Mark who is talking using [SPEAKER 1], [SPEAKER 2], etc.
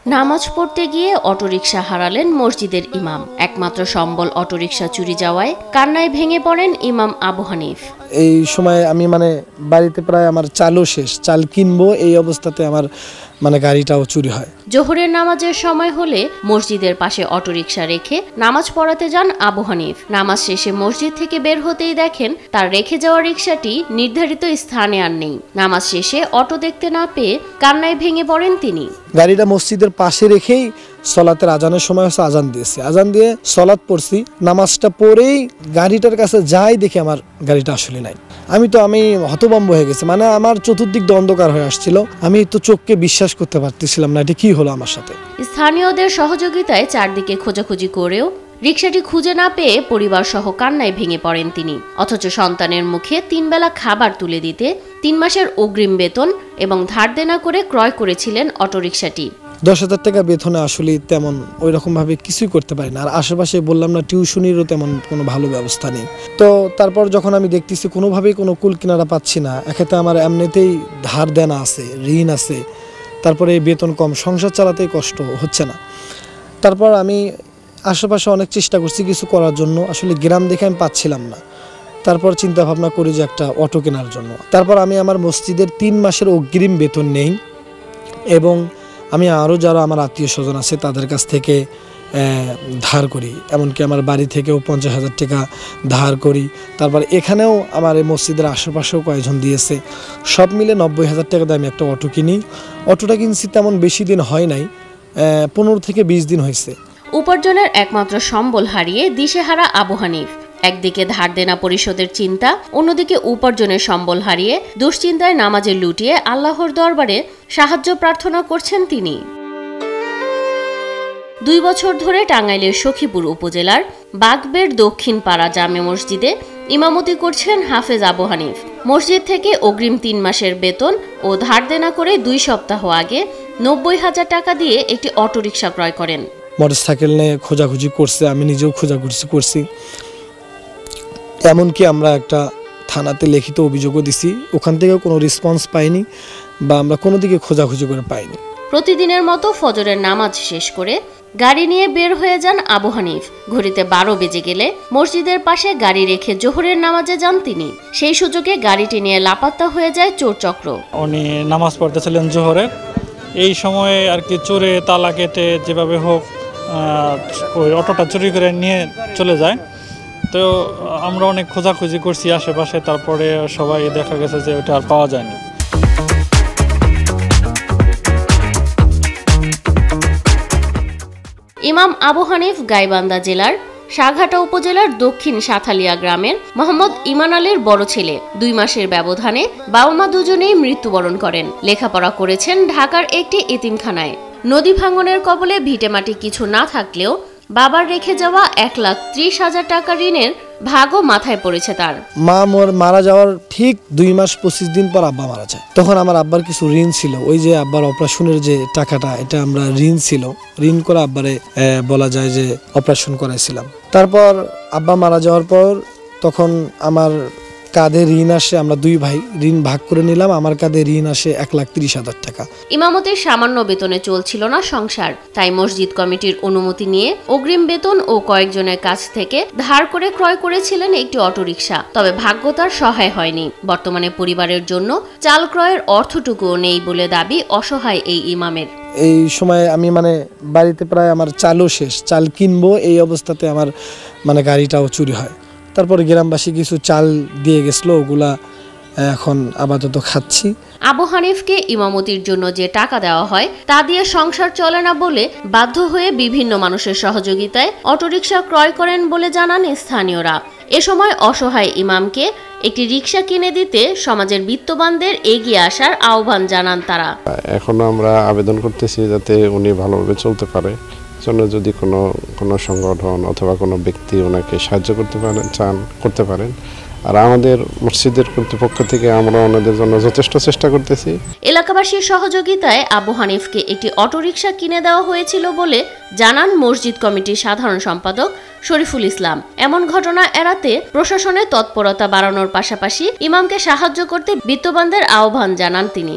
[SPEAKER 1] নামাজ পড়তে গিয়ে অটোরিকশা হারালেন মসজিদের ইমাম। একমাত্র সম্বল অটোরিকশা চুরি যাওয়ায় কান্নায় ভেঙে পড়েন ইমাম আবু হানিফ।
[SPEAKER 2] এই সময় আমি বাড়িতে প্রায় আমার চালও শেষ, চাল কিনবো এই অবস্থাতে আমার গাড়িটাও চুরি হয়।
[SPEAKER 1] জোহরের নামাজের সময় হলে মসজিদের পাশে অটোরিকশা রেখে নামাজ পড়াতে যান আবু হানিফ। নামাজ শেষে মসজিদ থেকে বের হতেই দেখেন তার রেখে যাওয়া রিকশাটি নির্ধারিত স্থানে আর নেই। নামাজ শেষে অটো দেখতে না পেয়ে কান্নায় ভেঙে পড়েন তিনি।
[SPEAKER 2] গাড়িটা মসজিদের পাশে রেখেই সলাতের আজানের সময় আজান দিয়েছি, আজান দিয়ে সলাত পড়ছি, নামাজটা পড়েই গাড়িটার কাছে যাই দেখি আমার গাড়িটা আসলে নাই। আমি হতভম্ব হয়ে গেছি, আমার চতুর্দিক অন্ধকার হয়ে আসছিল। আমি তো চোখকে বিশ্বাস করতে পারতেছিলাম না এটা কি হলো আমার সাথে।
[SPEAKER 1] স্থানীয়দের সহযোগিতায় চারদিকে খোঁজাখুঁজি করেও রিকশাটি খুঁজে না পেয়ে পরিবার সহ কান্নায় ভেঙে পড়েন তিনি। অথচ সন্তানের মুখে 3 বেলা খাবার তুলে দিতে 3 মাসের অগ্রিম বেতন এবং ধার দেনা করে ক্রয় করেছিলেন অটোরিকশাটি।
[SPEAKER 2] 10,000 টাকা বেতনে আসলে তেমন ওই রকম ভাবে কিছুই করতে পারি না। আর আশেপাশে বললাম না, টিউশনিরও তেমন কোনো ভালো ব্যবস্থা নেই। তো তারপর যখন আমি দেখতেছি কোনোভাবেই কোনো কুল কিনারা পাচ্ছি না, এক্ষেত্রে আমার এমনিতেই ধার দেনা আছে, ঋণ আছে, তারপরে বেতন কম, সংসার চালাতেই কষ্ট হচ্ছে না। তারপর আমি আশেপাশে অনেক চেষ্টা করছি কিছু করার জন্য, আসলে গ্রাম দেখে আমি পাচ্ছিলাম না। তারপর চিন্তা ভাবনা করি যে একটা অটো কেনার জন্য। তারপর আমি আমার মসজিদের 3 মাসের অগ্রিম বেতন নেই এবং আমি আরও যারা আমার আত্মীয় স্বজন আছে তাদের কাছ থেকে ধার করি, এমনকি আমার বাড়ি থেকেও 50,000 টাকা ধার করি। তারপর এখানেও আমার এই মসজিদের আশেপাশেও কয়েকজন দিয়েছে, সব মিলে 90,000 টাকা দিয়ে আমি একটা অটো কিনি। অটোটা কিনছি তেমন বেশি দিন হয় নাই, 15 থেকে 20 দিন হয়েছে।
[SPEAKER 1] উপার্জনের একমাত্র সম্বল হারিয়ে দিশেহারা আবু হানিফ। একদিকে ধার দেনা পরিশোধের চিন্তা, অন্যদিকে উপার্জনের সম্বল হারিয়ে দুশ্চিন্তায় নামাজে লুটিয়ে আল্লাহর দরবারে সাহায্য প্রার্থনা করছেন তিনি। 2 বছর ধরে টাঙ্গাইলের সখীপুর উপজেলার বাগবের দক্ষিণ পাড়া জামে মসজিদে ইমামতি করছেন হাফেজ আবু হানিফ। মসজিদ থেকে অগ্রিম 3 মাসের বেতন ও ধার দেনা করে 2 সপ্তাহ আগে 90,000 টাকা দিয়ে একটি অটোরিকশা ক্রয় করেন।
[SPEAKER 2] মোটরসাইকেল নিয়ে খোঁজাখুঁজি করছে, আমি নিজেও খোঁজাখুঁজি করছি, এমনকি আমরা একটা থানাতে লিখিত অভিযোগও দিছি, ওখান থেকেও কোনো রেসপন্স পাইনি বা আমরা কোনো দিকে খোঁজাখুঁজি করে পাইনি।
[SPEAKER 1] প্রতিদিনের মতো ফজরের নামাজ শেষ করে গাড়ি নিয়ে বের হয়ে যান আবু হানিফ। ঘড়িতে 12 বেজে গেলে মসজিদের পাশে গাড়ি রেখে জোহরের নামাজে যান তিনি। সেই সুযোগে গাড়িটি নিয়ে লাপাত্তা হয়ে যায় চোর চক্র।
[SPEAKER 3] উনি নামাজ পড়তেছিলেন জোহরের, এই সময়ে আর কি চোরে তালা কেটে যেভাবে হোক ওই অটোটা চুরি করে নিয়ে চলে যায়। তো আমরা অনেক খোঁজাখুঁজি করছি আশেপাশে, তারপরে সবাই দেখা গেছে যে ওটা আর পাওয়া যায়নি।
[SPEAKER 1] ইমাম আবু হানিফ গাইবান্ধা জেলার সাঘাটা উপজেলার দক্ষিণ সাথালিয়া গ্রামের মোহাম্মদ ইমান আলীর বড় ছেলে। 2 মাসের ব্যবধানে বাবা মা দুজনেই মৃত্যুবরণ করেন। লেখাপড়া করেছেন ঢাকার একটি এতিমখানায়। নদী ভাঙনের কবলে ভিটেমাটি কিছু না থাকলেও বাবার রেখে যাওয়া 1,30,000 টাকা ঋণের ভাগও মাথায় পড়েছে তার।
[SPEAKER 2] মা মারা যাওয়ার ঠিক 2 মাস 25 দিন পর আব্বা মারা যায়। তখন আমার আব্বার কিছু ঋণ ছিল, ওই যে আব্বার অপারেশনের যে টাকাটা, এটা আমরা ঋণ ছিল, ঋণ করে আব্বারে বলা যায় যে অপারেশন করাইছিলাম। তারপর আব্বা মারা যাওয়ার পর তখন আমার কাঁধে ঋণ আসে, আমরা 2 ভাই ঋণ ভাগ করে নিলাম, আমার কাঁধে ঋণ আসে 1,30,000 টাকা।
[SPEAKER 1] ইমামতের সামান্য বেতনে চলছিল না সংসার, তাই মসজিদ কমিটির অনুমতি নিয়ে অগ্রিম বেতন ও কয়েকজনের কাছ থেকে ধার করে ক্রয় করেছিলেন একটি অটোরিকশা। তবে ভাগ্য তার সহায় হয়নি। বর্তমানে পরিবারের জন্য চাল ক্রয়ের অর্থটুকুও নেই বলে দাবি অসহায় এই ইমামের।
[SPEAKER 2] এই সময় আমি বাড়িতে প্রায় আমার চালও শেষ, চাল কিনবো এই অবস্থাতে আমার গাড়িটাও চুরি হয়। তারপরে গ্রামবাসী কিছু চাল দিয়ে গেছিল, ওগুলা এখন আপাতত খাচ্ছি।
[SPEAKER 1] আবু হানিফকে ইমামতির জন্য যে টাকা দেওয়া হয় তা দিয়ে সংসার চলে না বলে বাধ্য হয়ে বিভিন্ন মানুষের সহযোগিতায় অটোরিকশা ক্রয় করেন বলে জানান স্থানীয়রা। এ সময় অসহায় ইমামকে একটি রিকশা কিনে দিতে সমাজের বিত্তবানদের এগিয়ে আসার আহ্বান জানান তারা।
[SPEAKER 4] এখনো আমরা আবেদন করতেছি যাতে উনি ভালোভাবে চলতে পারে, জন্য যদি কোনো সংগঠন অথবা কোনো ব্যক্তি ওনাকে সাহায্য করতে পারেন। আর আমাদের মসজিদের কর্তৃপক্ষ থেকে আমরা ওনাদের জন্য যথেষ্ট চেষ্টা করতেছি।
[SPEAKER 1] এলাকাবাসীর সহযোগিতায় আবু হানিফকে একটি অটোরিকশা কিনে দেওয়া হয়েছিল বলে জানান মসজিদ কমিটির সাধারণ সম্পাদক শরীফুল ইসলাম। এমন ঘটনা এড়াতে প্রশাসনের তৎপরতা বাড়ানোর পাশাপাশি ইমামকে সাহায্য করতে বিত্তবানদের আহ্বান জানান তিনি।